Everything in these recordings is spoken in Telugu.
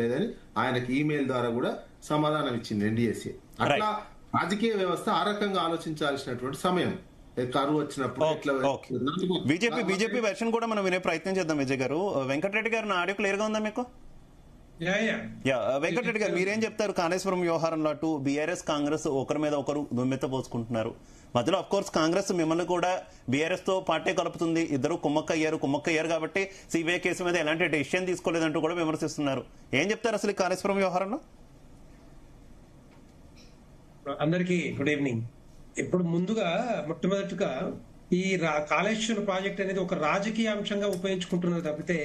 లేదని ఆయనకి ఈమెయిల్ ద్వారా కూడా సమాధానం ఇచ్చింది ఎన్డీఎస్ఏ. అట్లా రాజకీయ వ్యవస్థ ఆ రకంగా ఆలోచించాల్సినటువంటి సమయం. కరువు వచ్చినప్పుడు బీజేపీ వెర్షన్ కూడా మనం వినే ప్రయత్నం చేద్దాం. విజయ్ గారు, వెంకటరెడ్డి గారు నా ఆడియో క్లియర్ గా ఉందా మీకు? వెంకటరెడ్డి గారు, మీరేం చెప్తారు? కాళేశ్వరం వ్యవహారంలో అటు బీఆర్ఎస్ కాంగ్రెస్ ఒకరి మీద ఒకరు దుమ్మెత్త పోసుకుంటున్నారు. మధ్యలో అఫ్ కోర్స్ కాంగ్రెస్ మిమ్మల్ని కూడా బీఆర్ఎస్ తో పార్టీ కలుపుతుంది, ఇద్దరు కుమ్మక్కయ్యారు కాబట్టి సిబిఐ కేసు మీద ఎలాంటి డెసిషన్ తీసుకోలేదంటూ కూడా విమర్శిస్తున్నారు. ఏం చెప్తారు అసలు ఈ కాళేశ్వరం వ్యవహారంలో? అందరికీ గుడ్ ఈవినింగ్. ఇప్పుడు ముందుగా మొట్టమొదటిగా ఈ కాళేశ్వరం ప్రాజెక్ట్ అనేది ఒక రాజకీయ అంశంగా ఉపయోగించుకుంటున్నారు తప్పితే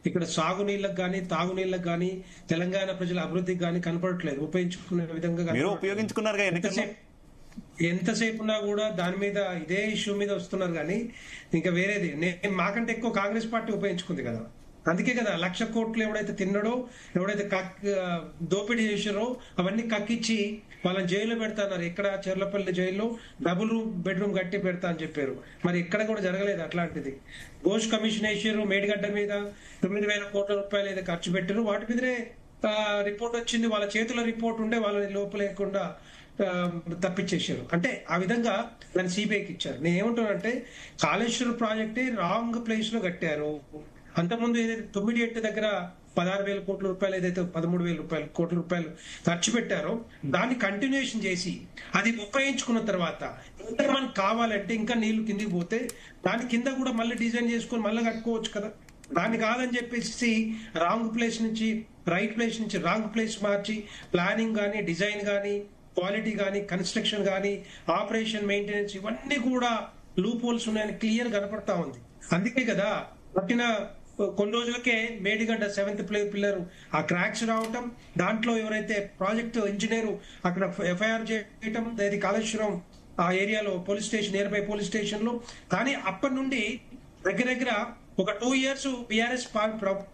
ఇక్కడ సాగునీళ్ళకి కానీ తాగునీళ్ళకి కానీ తెలంగాణ ప్రజల అభివృద్ధికి కానీ కనపడట్లేదు. ఉపయోగించుకునే విధంగా ఉపయోగించుకున్నారు. ఎంతసేపు ఉన్నా కూడా దాని మీద ఇదే ఇష్యూ మీద వస్తున్నారు కానీ ఇంకా వేరేది మాకంటే ఎక్కువ కాంగ్రెస్ పార్టీ ఉపయోగించుకుంది కదా. అందుకే కదా 1,00,000 కోట్లు ఎవడైతే తిన్నాడో, ఎవడైతే దోపిడీ చేసారో అవన్నీ కక్కిచ్చి వాళ్ళని జైల్లో పెడతాన్నారు. ఎక్కడ చెర్లపల్లి జైల్లో డబుల్ బెడ్రూమ్ కట్టి పెడతా అని చెప్పారు. మరి ఎక్కడ కూడా జరగలేదు అట్లాంటిది. ఘోష్ కమిషన్ వేసారు, మేడిగడ్డ మీద 9,000 కోట్ల రూపాయలు ఏదో ఖర్చు పెట్టారు. వాటి మీదనే రిపోర్ట్ వచ్చింది. వాళ్ళ చేతుల రిపోర్ట్ ఉండే వాళ్ళని లోపలేకుండా తప్పించేసారు. అంటే ఆ విధంగా దాన్ని సిబిఐకి ఇచ్చారు. నేను ఏమంటానంటే కాళేశ్వరం ప్రాజెక్టే రాంగ్ ప్లేస్ లో కట్టారు. అంతకుముందు ఏదైతే 9 దగ్గర 16,000 కోట్ల రూపాయలు ఏదైతే 13,000 కోట్ల రూపాయలు ఖర్చు పెట్టారో దాన్ని కంటిన్యూషన్ చేసి అది ఉపయోగించుకున్న తర్వాత ఇంకా మనకు కావాలంటే ఇంకా నీళ్లు కిందికి పోతే దాని కింద కూడా మళ్ళీ డిజైన్ చేసుకొని మళ్ళీ కట్టుకోవచ్చు కదా. దాన్ని కాదని చెప్పేసి రాంగ్ ప్లేస్ నుంచి రైట్ ప్లేస్ నుంచి రాంగ్ ప్లేస్ మార్చి ప్లానింగ్ కానీ డిజైన్ కానీ క్వాలిటీ కానీ కన్స్ట్రక్షన్ కానీ ఆపరేషన్ మెయింటెనెన్స్ ఇవన్నీ కూడా లూప్ హోల్స్ ఉన్నాయని క్లియర్ కనపడతా ఉంది. అందుకే కదా పట్టిన కొన్ని రోజులకే మేడిగడ్డ 7th పిల్లర్ ఆ క్రాక్స్ రావటం, దాంట్లో ఎవరైతే ప్రాజెక్ట్ ఇంజనీరు అక్కడ ఎఫ్ఐఆర్ చేయటం, అది కాళేశ్వరం ఆ ఏరియాలో police station near by police station లో. కానీ అప్పటి నుండి దగ్గర ఒక 2 years బీఆర్ఎస్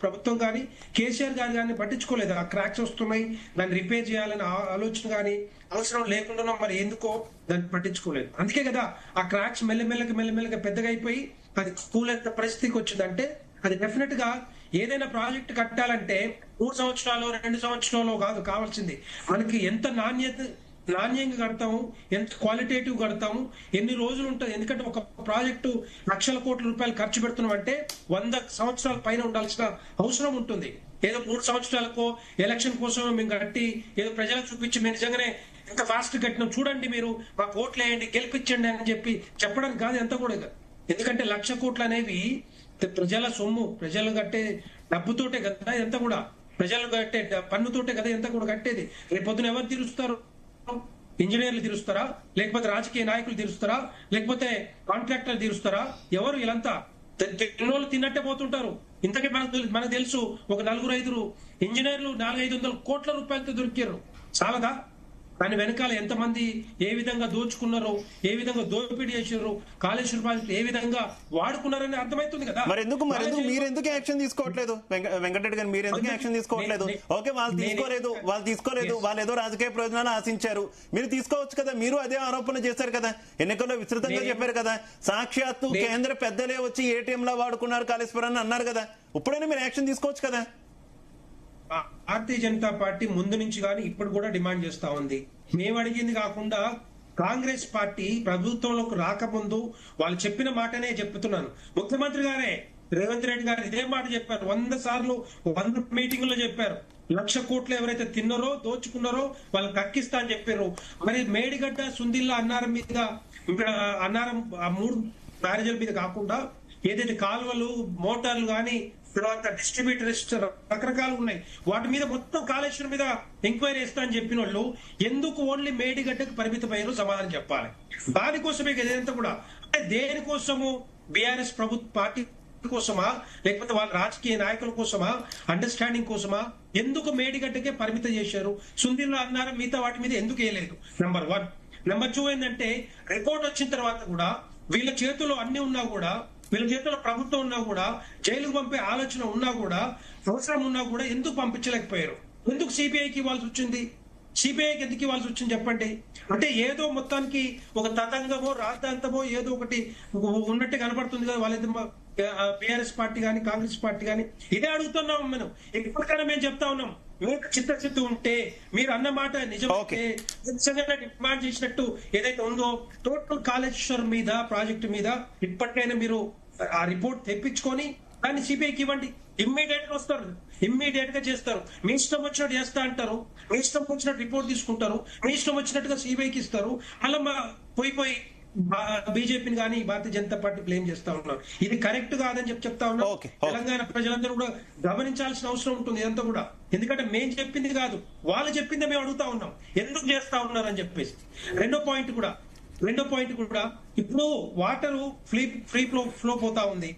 ప్రభుత్వం కానీ కేసీఆర్ గారు కానీ పట్టించుకోలేదు. ఆ క్రాక్స్ వస్తున్నాయి, దాన్ని రిపేర్ చేయాలని ఆలోచన కానీ అవసరం లేకుండా మరి ఎందుకో దాన్ని పట్టించుకోలేదు. అందుకే కదా ఆ క్రాక్స్ మెల్లమెల్లగా పెద్దగా అయిపోయి అది కూలేంత పరిస్థితికి వచ్చిందంటే అది డెఫినెట్ గా ఏదైనా ప్రాజెక్ట్ కట్టాలంటే 3 సంవత్సరాలు 2 సంవత్సరాలు కాదు కావాల్సింది. మనకి ఎంత నాణ్యంగా కడతాము, ఎంత క్వాలిటేటివ్ కడతాము, ఎన్ని రోజులు ఉంటుంది. ఎందుకంటే ఒక ప్రాజెక్టు 1,00,000 కోట్ల రూపాయలు ఖర్చు పెడుతున్నాం అంటే 100 సంవత్సరాల పైన ఉండాల్సిన అవసరం ఉంటుంది. ఏదో 3 సంవత్సరాలకో ఎలక్షన్ కోసం మేము కట్టి ఏదో ప్రజలకు చూపించి మేము నిజంగానే ఎంత ఫాస్ట్ కట్టినాం చూడండి, మీరు మాకు ఓట్లు వేయండి గెలిపించండి అని చెప్పి చెప్పడానికి కాదు ఎంత కూడా. ఎందుకంటే 1,00,000 కోట్లు అనేవి ప్రజల సొమ్ము, ప్రజలు కట్టే డబ్బుతోటే కదా ఎంత కూడా, ప్రజలు కట్టే పన్నుతోటే కదా ఎంత కూడా కట్టేది. రేపు పొద్దున ఎవరు తీరుస్తారు? ఇంజనీర్లు తీరుస్తారా, లేకపోతే రాజకీయ నాయకులు తీరుస్తారా, లేకపోతే కాంట్రాక్టర్లు తీరుస్తారా? ఎవరు వీళ్ళంతా తిన్నోళ్ళు తిన్నట్టే పోతుంటారు. ఇంతకీ మనకు తెలుసు ఒక 4-5 ఇంజనీర్లు 400-500 కోట్ల రూపాయలతో దొరికారు. చాలదా? దాని వెనకాల ఎంతమంది ఏ విధంగా దోచుకున్నారో, ఏ విధంగా దోపిడీ చేసారో, కాళేశ్వరం ప్రాజెక్టు ఏ విధంగా వాడుకున్నారని అర్థమవుతుంది కదా. మీరెందుకు యాక్షన్ తీసుకోవట్లేదు? వెంకటరెడ్డి గారు మీరెందుకు యాక్షన్ తీసుకోవట్లేదు? ఓకే, వాళ్ళు తీసుకోలేదు, వాళ్ళు ఏదో రాజకీయ ప్రయోజనాలు ఆశించారు, మీరు తీసుకోవచ్చు కదా. మీరు అదే ఆరోపణ చేశారు కదా, ఎన్నికల్లో విస్తృతంగా చెప్పారు కదా. సాక్షాత్తు కేంద్ర పెద్దలే వచ్చి ఏటీఎం లా వాడుకున్నారు కాళేశ్వరాన్ని అన్నారు కదా. ఇప్పుడైనా మీరు యాక్షన్ తీసుకోవచ్చు కదా. భారతీయ జనతా పార్టీ ముందు నుంచి కానీ ఇప్పుడు కూడా డిమాండ్ చేస్తా ఉంది. మేము అడిగింది కాకుండా కాంగ్రెస్ పార్టీ ప్రభుత్వంలోకి రాకముందు వాళ్ళు చెప్పిన మాటనే చెప్తున్నాను. ముఖ్యమంత్రి గారే రేవంత్ రెడ్డి గారు ఇదే మాట చెప్పారు. 100 సార్లు 100 మీటింగుల్లో చెప్పారు. 1,00,000 కోట్లు ఎవరైతే తిన్నారో దోచుకున్నారో వాళ్ళకి దక్కిస్తా అని చెప్పారు. మరి మేడిగడ్డ సుందిల్లా అన్నారం మీద అన్నారం ఆ 3 బ్యారేజీల మీద కాకుండా ఏదైతే కాలువలు మోటార్లు కానీ తర్వాత డిస్ట్రిబ్యూటర్స్ రకరకాలు ఉన్నాయి, వాటి మీద మొత్తం కాళేశ్వరం మీద ఎంక్వైరీ చేస్తా అని చెప్పిన వాళ్ళు ఎందుకు ఓన్లీ మేడిగడ్డకు పరిమితమయ్యారో సమాధానం చెప్పాలి. దానికోసమే ఇదంతా కూడా. అంటే దేనికోసము? బీఆర్ఎస్ పార్టీ కోసమా, లేకపోతే వాళ్ళ రాజకీయ నాయకుల కోసమా, అండర్స్టాండింగ్ కోసమా? ఎందుకు మేడిగడ్డకే పరిమితం చేశారు? సుందిల్లో అన్నారు, మిగతా వాటి మీద ఎందుకు వేయలేదు? నెంబర్ 1. నెంబర్ 2 ఏంటంటే రిపోర్ట్ వచ్చిన తర్వాత కూడా వీళ్ళ చేతుల్లో అన్ని ఉన్నా కూడా, వీళ్ళ చేతుల్లో ప్రభుత్వం ఉన్నా కూడా, జైలుకు పంపే ఆలోచన ఉన్నా కూడా, అవసరం ఉన్నా కూడా ఎందుకు పంపించలేకపోయారు? ఎందుకు సిబిఐకి ఇవ్వాల్సి వచ్చింది? సిబిఐకి ఎందుకు ఇవ్వాల్సి వచ్చింది చెప్పండి. అంటే ఏదో మొత్తానికి ఒక తతంగమో రాద్ధాంతమో ఏదో ఒకటి ఉన్నట్టు కనపడుతుంది కదా. వాళ్ళ బీఆర్ఎస్ పార్టీ కానీ కాంగ్రెస్ పార్టీ కానీ ఇదే అడుగుతున్నాం. మనం ఎప్పటికైనా మేము చెప్తా ఉన్నాం, మీకు చిత్తశుద్ధి ఉంటే, మీరు అన్న మాట నిజమైతే, నిజంగా డిమాండ్ చేసినట్టు ఏదైతే ఉందో టోటల్ కాళేశ్వరం మీద ప్రాజెక్టు మీద ఇప్పటికైనా మీరు ఆ రిపోర్ట్ తెప్పించుకొని దాన్ని సిబిఐకి ఇవ్వండి. ఇమ్మీడియట్ గా వస్తారు, ఇమ్మీడియట్ గా చేస్తారు. మీ ఇష్టం వచ్చినట్టు చేస్తా అంటారు, మీ ఇష్టం వచ్చినట్టు రిపోర్ట్ తీసుకుంటారు, మీ ఇష్టం వచ్చినట్టుగా సిబిఐకి ఇస్తారు. అలా పోయి బీజేపీని కానీ భారతీయ జనతా పార్టీ బ్లేమ్ చేస్తా ఉన్నారు. ఇది కరెక్ట్ కాదని చెప్తా ఉన్నారు. తెలంగాణ ప్రజలందరూ కూడా గమనించాల్సిన అవసరం ఉంటుంది ఇదంతా కూడా. ఎందుకంటే మేం చెప్పింది కాదు, వాళ్ళు చెప్పిందే మేము అడుగుతా ఉన్నాం, ఎందుకు చేస్తా ఉన్నారు అని చెప్పేసి. రెండో పాయింట్ కూడా ఇప్పుడు వాటర్ ఫ్రీ ఫ్లో పోతా ఉంది.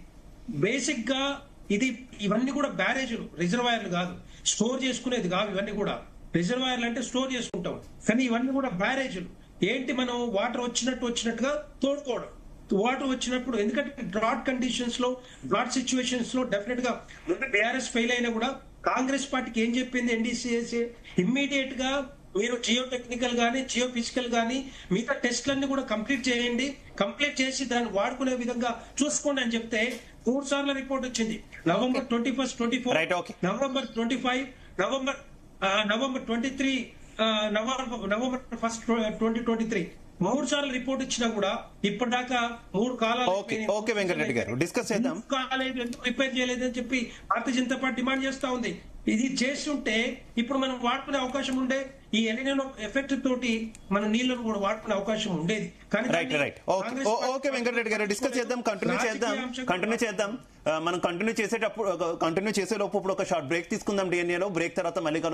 బేసిక్ గా ఇవన్నీ కూడా బ్యారేజీలు, రిజర్వాయర్లు కాదు, స్టోర్ చేసుకునేది కాదు. ఇవన్నీ కూడా రిజర్వాయర్లు అంటే స్టోర్ చేసుకుంటాం, కానీ ఇవన్నీ కూడా బ్యారేజీలు. ఏంటి, మనం వాటర్ వచ్చినట్టుగా తోడుకోవడం. వాటర్ వచ్చినప్పుడు, ఎందుకంటే డ్రాట్ కండిషన్స్ లో, డ్రాట్ సిచ్యువేషన్స్ లో డెఫినెట్ గా ముందు బీఆర్ఎస్ ఫెయిల్ అయినా కూడా కాంగ్రెస్ పార్టీకి ఏం చెప్పింది ఎన్డీసీఏసీ, ఇమ్మీడియట్ గా మీరు జియో టెక్నికల్ గానీ జియో ఫిజికల్ గానీ మిగతా టెస్ట్లన్నీ కూడా కంప్లీట్ చేయండి, కంప్లీట్ చేసి దాన్ని వాడుకునే విధంగా చూసుకోండి అని చెప్తే 3 సార్లు రిపోర్ట్ వచ్చింది. నవంబర్ 21, 24, నవంబర్ 25, నవంబర్ 23, నవంబర్ 1, 2023 3 సార్లు రిపోర్ట్ ఇచ్చినా కూడా ఇప్పటిదాకా 3 కాలాలు వెంకటరెడ్డి గారు డిస్కస్ చేద్దాం. ఎందుకు రిపేర్ చేయలేదని చెప్పి భారతీయ జనతా పార్టీ డిమాండ్ చేస్తా ఉంది. ఇది చేస్తుంటే ఇప్పుడు మనం వాడుకునే అవకాశం ఉండే, ఈ ఎలినో ఎఫెక్ట్ తోటి మన నీళ్లను కూడా వాడుకునే అవకాశం ఉండేది. రైట్ ఓకే వెంకటరెడ్డి గారు డిస్కస్ చేద్దాం, కంటిన్యూ చేద్దాం. మనం కంటిన్యూ చేసేలోపు ఇప్పుడు ఒక షార్ట్ బ్రేక్ తీసుకుందాం DNA లో. బ్రేక్ తర్వాత మళ్ళీ కలుద్దాం.